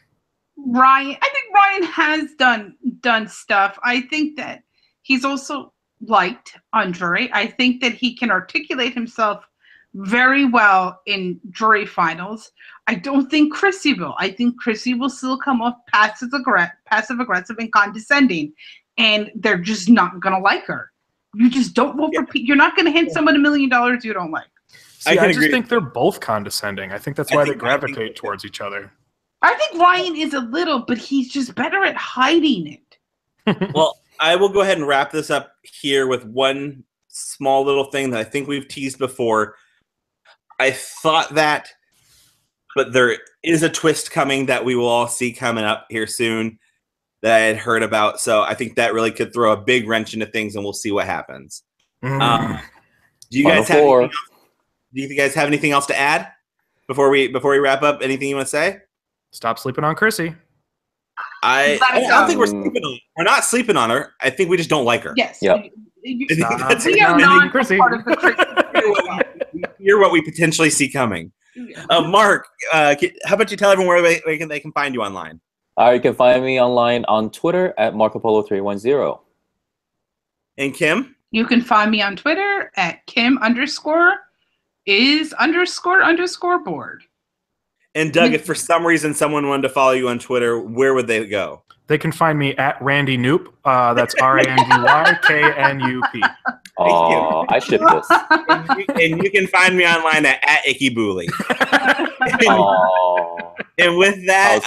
I think Ryan has done stuff. I think that he's also liked on jury. I think that he can articulate himself very well in jury finals. I don't think Chrissy will. I think Chrissy will still come off passive aggressive and condescending, and they're just not going to like her. You just don't vote for. You're not going to hand someone $1 million you don't like. See, I just think they're both condescending. I think that's why they gravitate towards each other. I think Ryan is a little, but he's just better at hiding it. Well, I will go ahead and wrap this up here with one small little thing that I think we've teased before. I thought that, but there is a twist coming that we will all see coming up here soon that I had heard about. So I think that really could throw a big wrench into things, and we'll see what happens. Do you guys have anything else to add before we wrap up? Anything you want to say? Stop sleeping on Chrissy. I don't think we're sleeping on her. We're not sleeping on her. I think we just don't like her. Yes. Yep. We are not part of the Chrissy. You're what we potentially see coming. Mark, how about you tell everyone where they can find you online? You can find me online on Twitter at MarcoPolo310. And Kim? You can find me on Twitter at Kim_is__board. And Doug, if for some reason someone wanted to follow you on Twitter, where would they go? They can find me at Randy Noop. That's RANDYKNUP. Oh, I ship this. And you can find me online at Icky Booley. And with that,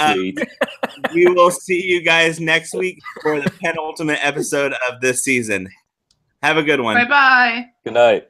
we will see you guys next week for the penultimate episode of this season. Have a good one. Bye-bye. Good night.